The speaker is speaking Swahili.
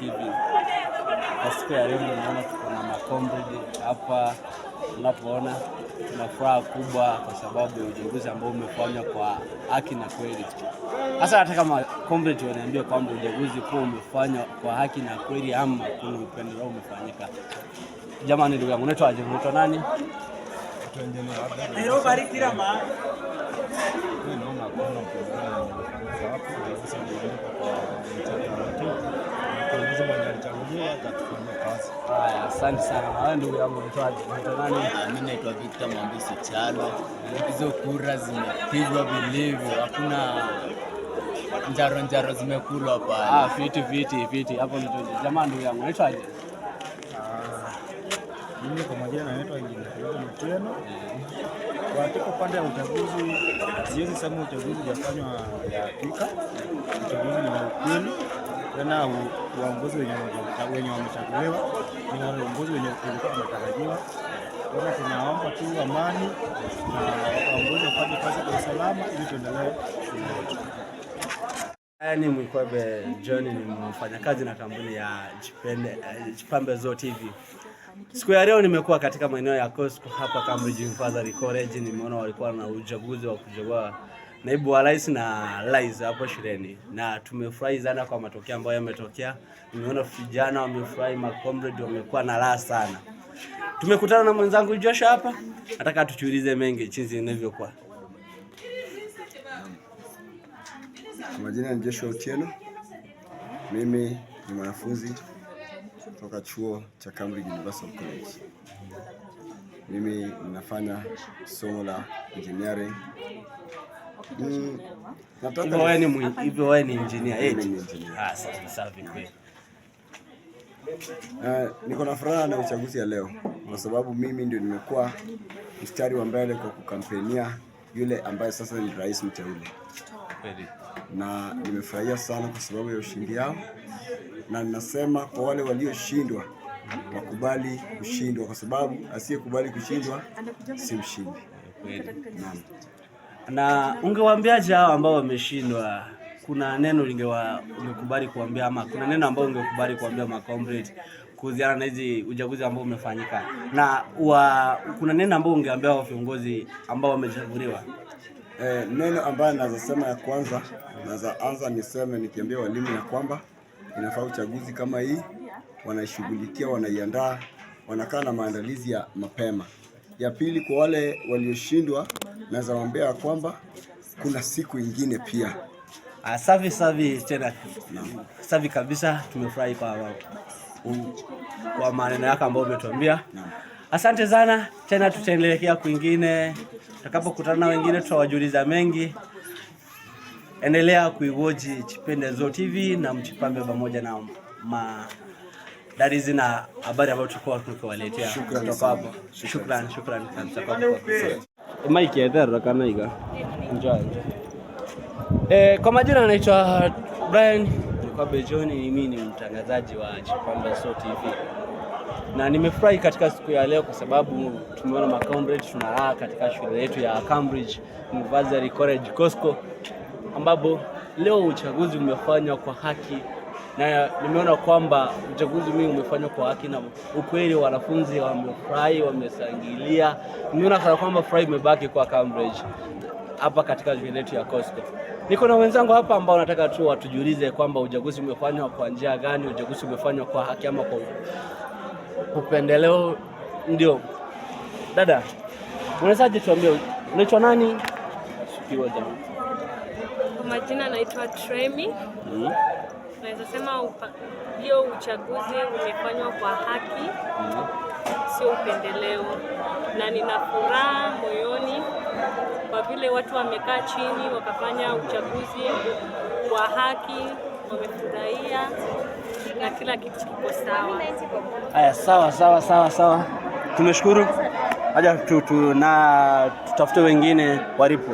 TV. Kwa siku ya leo naona kuna makomredi hapa, unapoona tuna furaha kubwa kwa sababu ya uchaguzi ambao umefanywa kwa haki na kweli. Sasa hata kama komredi wanaambia kwamba uchaguzi kwa umefanywa kwa haki na kweli ama kuna upendeleo umefanyika. Jamani ndugu yangu, unaitwa aje? Unaitwa nani? Ndio bariki rama. Haya, asante sana. Na wewe ndugu yangu unaitwa nani? Mimi naitwa Victor Mwambisi Chalo. Hizo kura zimepigwa vilivyo, hakuna njaro zimekulwa hapa. Fiti hapo ndio. Jamani ndugu yangu unaitwa aje? Mimi kwa majina naitwa Mteno. Katika upande wa uchaguzi, siwezi sema uchaguzi hujafanywa ya hakika. Uchaguzi ni wa ukweli. Tena uongozi wenye wamechaguliwa ni uongozi wenye kulikuwa unatarajiwa. Tena tunaomba tu amani na uongozi ufanye kazi kwa usalama ili tuendelee. Ni Mwikwebe John, ni mfanyakazi na kampuni ya Chipambe TV. Siku ya leo nimekuwa katika maeneo ya Costco hapa Cambridge University College. Nimeona walikuwa na uchaguzi wa kuchagua naibu wa rais na rais hapo shuleni, na tumefurahi sana kwa matokeo ambayo yametokea. Nimeona vijana wamefurahi, makomredi wamekuwa na raha sana. Tumekutana na mwenzangu Joshua hapa, nataka tuchuulize mengi jinsi inavyokuwa. Majina ni Joshua Otieno. Mimi ni mwanafunzi kutoka chuo cha Cambridge University College. Mimi ninafanya somo la engineering. Hivyo wewe ni engineer. Sawa vipi? Niko na furaha na uchaguzi ya leo kwa sababu mimi ndio nimekuwa mstari wa mbele kwa kukampenia yule ambaye sasa ni rais mteule. Na nimefurahia sana kwa sababu ya ushindi wao, na ninasema kwa wale walioshindwa wakubali kushindwa, kwa sababu asiyekubali kushindwa si mshindi. Na ungewaambiaje hao ambao wameshindwa? Kuna neno ungekubali kuambia, ama kuna neno ambao ungekubali kuambia makomrade kuhusiana na hizi uchaguzi ambao umefanyika? Na kuna neno ambao ungeambia wa viongozi ambao wamechaguliwa? Neno ambayo naweza sema ya kwanza, naweza anza niseme nikiambia walimu ya kwamba inafaa uchaguzi kama hii wanaishughulikia, wanaiandaa, wanakaa na maandalizi ya mapema. Ya pili, kwa wale walioshindwa naweza waambia ya kwamba kuna siku ingine pia. Safi tena. Safi kabisa, tumefurahi kwa maneno yako ambayo umetuambia. Asante sana. Tena tutaendelea kwingine, tutakapokutana na wengine tutawajuliza mengi. Endelea kuiwoji Chipende TV na Mchipambe pamoja na darizi na habari ambayo tukiwaletea kutoka hapo. Shukrani kabisa kwa Mike Edher kanaiga. Enjoy. Kwa majina anaitwa Brian Mwikwebe John, mimi ni mtangazaji wa Chipambe TV. Na nimefurahi katika siku ya leo kwa sababu tumeona makomrade tunalaa katika shule yetu ya Cambridge University College Costco, ambapo leo uchaguzi umefanywa kwa haki, na nimeona kwamba uchaguzi huu umefanywa kwa haki na ukweli. Wanafunzi wamefurahi, wamesangilia. Nimeona kana kwamba furaha imebaki kwa Cambridge hapa katika shule yetu ya Costco. Niko na wenzangu hapa ambao nataka tu watujulize kwamba uchaguzi umefanywa kwa njia gani, uchaguzi umefanywa kwa haki ama kwa upendeleo. Ndio dada, unawezaje tuambie unaitwa nani? Sikiwa jamani. Kwa majina naitwa Tremi. Naweza sema hiyo uchaguzi umefanywa kwa haki, sio upendeleo, na nina furaha moyoni kwa vile watu wamekaa chini wakafanya uchaguzi kwa haki, wamefurahia na kila kitu kiko sawa. Haya, sawa. Tumeshukuru. Haja tutafute wengine walipo.